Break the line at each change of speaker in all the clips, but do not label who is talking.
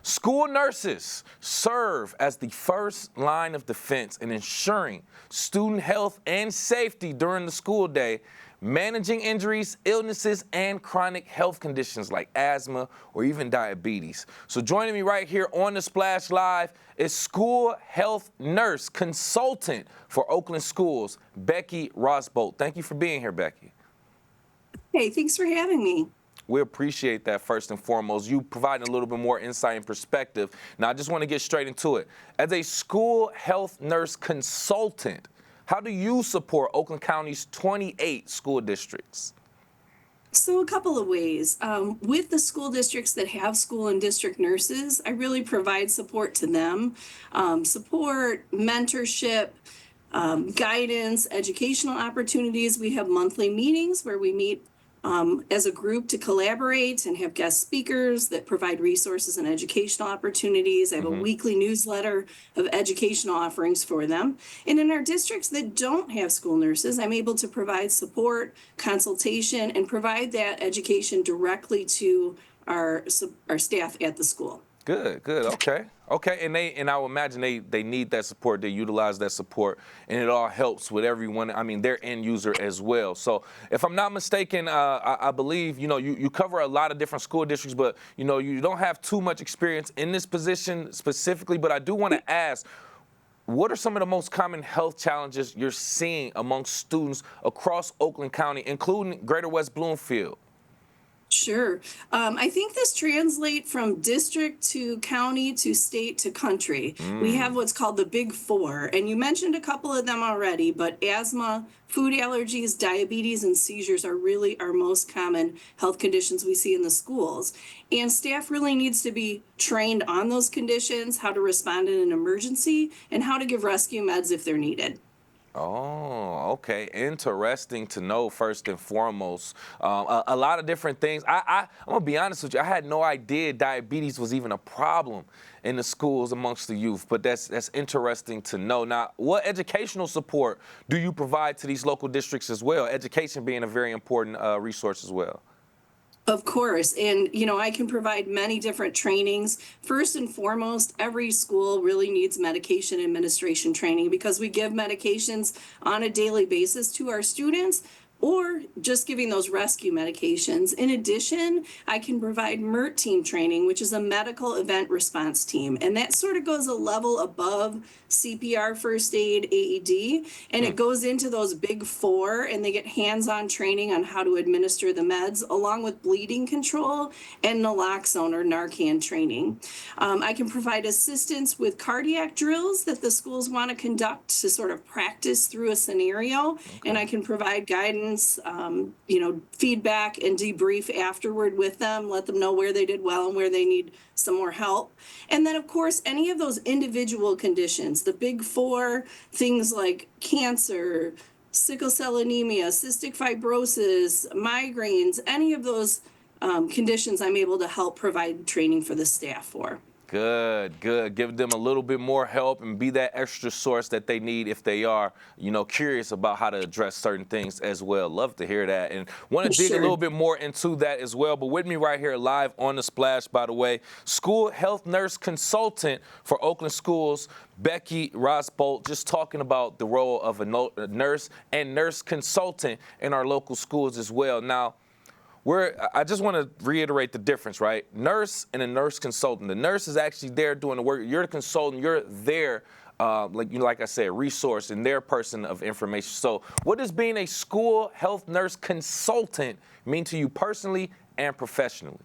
School nurses serve as the first line of defense in ensuring student health and safety during the school day, managing injuries, illnesses, and chronic health conditions like asthma or even diabetes. So joining me right here on the Splash Live is school health nurse consultant for Oakland schools, Becky Rosbolt. Thank you for being here, Becky.
Hey, thanks for having me.
We appreciate that first and foremost. You providing a little bit more insight and perspective. Now, I just want to get straight into it. As a school health nurse consultant, how do you support Oakland County's 28 school districts?
So a couple of ways. With the school districts that have school and district nurses, I really provide support to them. Support, mentorship, guidance, educational opportunities. We have monthly meetings where we meet as a group to collaborate and have guest speakers that provide resources and educational opportunities. I have a weekly newsletter of educational offerings for them. And in our districts that don't have school nurses, I'm able to provide support, consultation, and provide that education directly to our staff at the school.
Good, okay. And I would imagine they need that support, they utilize that support, and it all helps with everyone, their end user as well. So if I'm not mistaken, I believe, you cover a lot of different school districts, but, you don't have too much experience in this position specifically, but I do want to ask, what are some of the most common health challenges you're seeing amongst students across Oakland County, including Greater West Bloomfield?
Sure. I think this translates from district to county to state to country. We have what's called the Big Four, and you mentioned a couple of them already, but asthma, food allergies, diabetes, and seizures are really our most common health conditions we see in the schools. And staff really needs to be trained on those conditions, how to respond in an emergency, and how to give rescue meds if they're needed.
Oh, okay. Interesting to know first and foremost. A lot of different things. I'm going to be honest with you. I had no idea diabetes was even a problem in the schools amongst the youth, but that's interesting to know. Now, what educational support do you provide to these local districts as well? Education being a very important resource as well.
Of course. And, I can provide many different trainings. First and foremost, every school really needs medication administration training because we give medications on a daily basis to our students, or just giving those rescue medications. In addition, I can provide MERT team training, which is a medical event response team. And that sort of goes a level above CPR, first aid, AED, and it goes into those Big Four, and they get hands-on training on how to administer the meds, along with bleeding control and naloxone or Narcan training. I can provide assistance with cardiac drills that the schools want to conduct to sort of practice through a scenario, and I can provide guidance, feedback and debrief afterward with them, let them know where they did well and where they need some more help. And then, of course, any of those individual conditions, the Big Four, things like cancer, sickle cell anemia, cystic fibrosis, migraines, any of those conditions I'm able to help provide training for the staff for.
Good. Give them a little bit more help and be that extra source that they need if they are, curious about how to address certain things as well. Love to hear that. And want to dig a little bit more into that as well. But with me right here live on the Splash, by the way, school health nurse consultant for Oakland schools, Becky Rosbolt, just talking about the role of a nurse and nurse consultant in our local schools as well. Now, I just want to reiterate the difference, right? Nurse and a nurse consultant. The nurse is actually there doing the work. You're the consultant. You're there, like I said, resource and their person of information. So what does being a school health nurse consultant mean to you personally and professionally?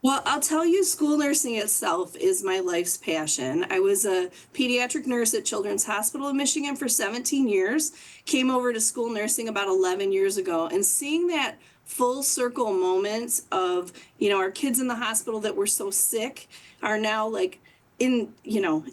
Well, I'll tell you, school nursing itself is my life's passion. I was a pediatric nurse at Children's Hospital of Michigan for 17 years, came over to school nursing about 11 years ago, and seeing that full circle moments of, our kids in the hospital that were so sick are now in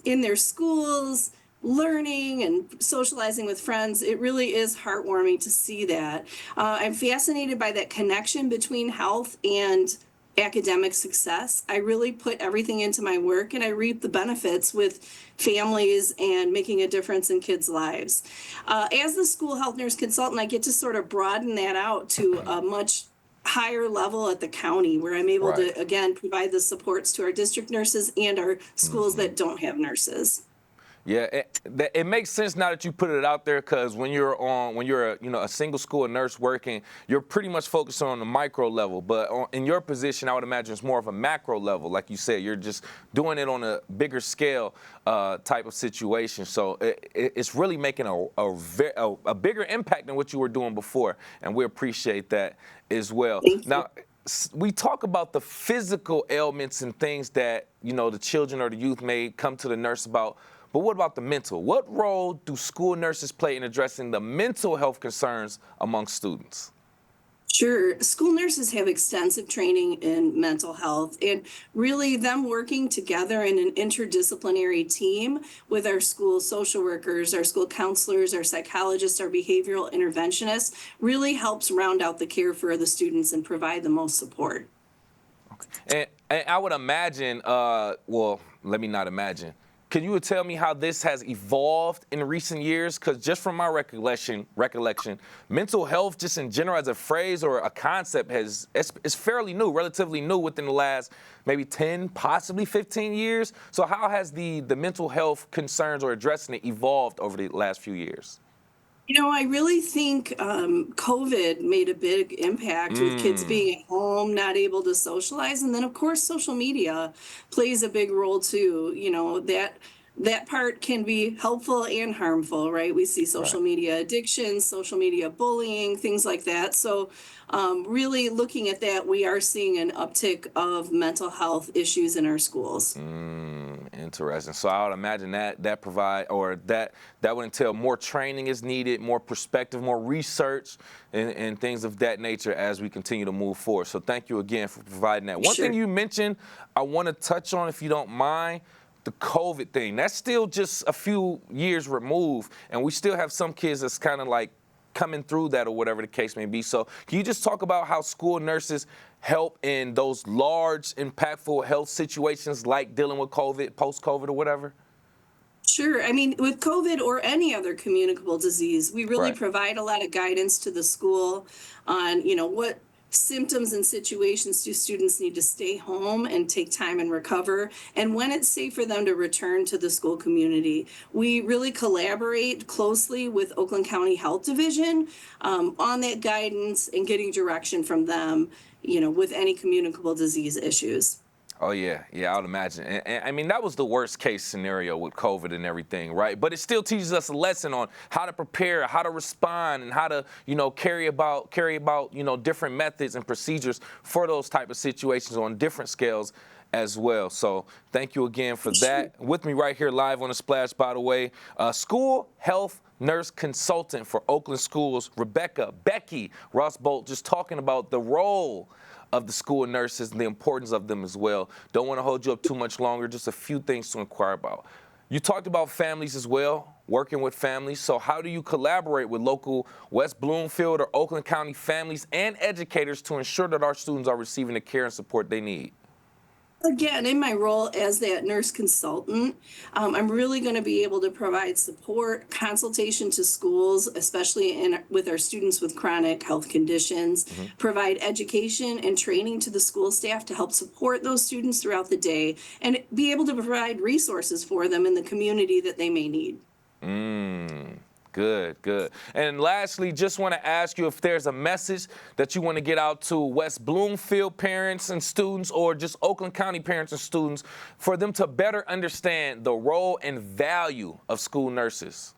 their schools, learning and socializing with friends. It really is heartwarming to see that. I'm fascinated by that connection between health and academic success. I really put everything into my work, and I reap the benefits with families and making a difference in kids' lives. As the school health nurse consultant, I get to sort of broaden that out to a much higher level at the county where I'm able
Right.
to, again, provide the supports to our district nurses and our schools
Hmm.
that don't have nurses.
Yeah, it makes sense now that you put it out there, because when you're a single school nurse working, you're pretty much focused on the micro level. But in your position, I would imagine it's more of a macro level. Like you said, you're just doing it on a bigger scale type of situation. So it's really making a bigger impact than what you were doing before, and we appreciate that as well.
Thank you.
Now, we talk about the physical ailments and things that the children or the youth may come to the nurse about. But what about the mental? What role do school nurses play in addressing the mental health concerns among students?
Sure. School nurses have extensive training in mental health, and really them working together in an interdisciplinary team with our school social workers, our school counselors, our psychologists, our behavioral interventionists really helps round out the care for the students and provide the most support.
And I would imagine, well, let me not imagine. Can you tell me how this has evolved in recent years? Because just from my recollection, mental health, just in general, as a phrase or a concept, it's fairly new, relatively new within the last maybe 10, possibly 15 years. So how has the mental health concerns or addressing it evolved over the last few years?
I really think COVID made a big impact with kids
Mm,
being at home, not able to socialize, and then of course social media plays a big role too. That part can be helpful and harmful, right? We see
right.
social media addiction, social media bullying, things like that. So, really looking at that, we are seeing an uptick of mental health issues in our schools.
Interesting. So I would imagine that would entail more training is needed, more perspective, more research, and things of that nature as we continue to move forward. So thank you again for providing that. One thing
Sure.
you mentioned, I want to touch on, if you don't mind, the COVID thing. That's still just a few years removed, and we still have some kids that's kind of like coming through that or whatever the case may be. So can you just talk about how school nurses help in those large, impactful health situations like dealing with COVID, post-COVID or whatever?
Sure. I mean, with COVID or any other communicable disease, we really
Right.
provide a lot of guidance to the school on, what symptoms and situations do students need to stay home and take time and recover, and when it's safe for them to return to the school community. We really collaborate closely with Oakland County Health Division on that guidance and getting direction from them, with any communicable disease issues.
Oh yeah, yeah, I would imagine. And I mean, that was the worst case scenario with COVID and everything, right? But it still teaches us a lesson on how to prepare, how to respond, and how to, carry about, different methods and procedures for those type of situations on different scales as well. So thank you again for
Sure.
that. With me right here live on the Splash, by the way, school health nurse consultant for Oakland Schools, Becky Rosbolt, just talking about the role of the school nurses and the importance of them as well. Don't want to hold you up too much longer. Just a few things to inquire about. You talked about families as well, working with families. So how do you collaborate with local West Bloomfield or Oakland County families and educators to ensure that our students are receiving the care and support they need?
Again, in my role as that nurse consultant, I'm really going to be able to provide support, consultation to schools, especially with our students with chronic health conditions,
Mhm.
provide education and training to the school staff to help support those students throughout the day, and be able to provide resources for them in the community that they may need.
Mm, good, good. And lastly, just want to ask you if there's a message that you want to get out to West Bloomfield parents and students, or just Oakland County parents and students, for them to better understand the role and value of school nurses.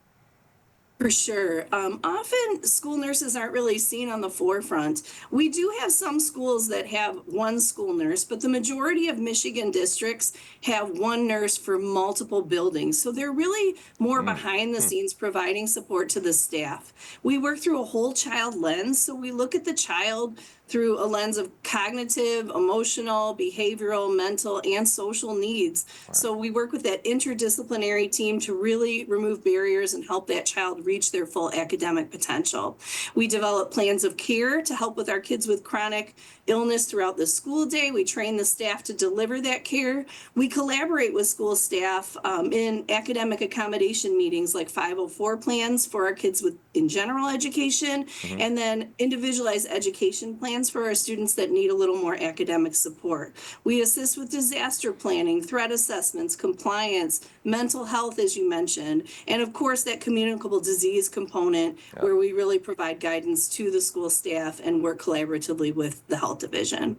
For sure. Often school nurses aren't really seen on the forefront. We do have some schools that have one school nurse, but the majority of Michigan districts have one nurse for multiple buildings. So they're really more
Mm,
behind the
mm,
scenes providing support to the staff. We work through a whole child lens. So we look at the child through a lens of cognitive, emotional, behavioral, mental, and social needs.
right.
So we work with that interdisciplinary team to really remove barriers and help that child reach their full academic potential. We develop plans of care to help with our kids with chronic illness throughout the school day. We train the staff to deliver that care. We collaborate with school staff in academic accommodation meetings like 504 plans for our kids with in general education,
Mhm.
and then individualized education plans plans for our students that need a little more academic support. We assist with disaster planning, threat assessments, compliance, mental health, as you mentioned, and of course that communicable disease component where we really provide guidance to the school staff and work collaboratively with the health division.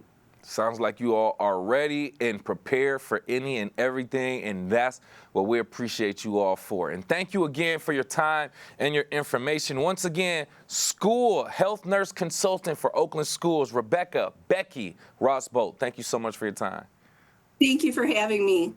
Sounds like you all are ready and prepared for any and everything, and that's what we appreciate you all for. And thank you again for your time and your information. Once again, school health nurse consultant for Oakland Schools, Becky Rosbolt. Thank you so much for your time.
Thank you for having me.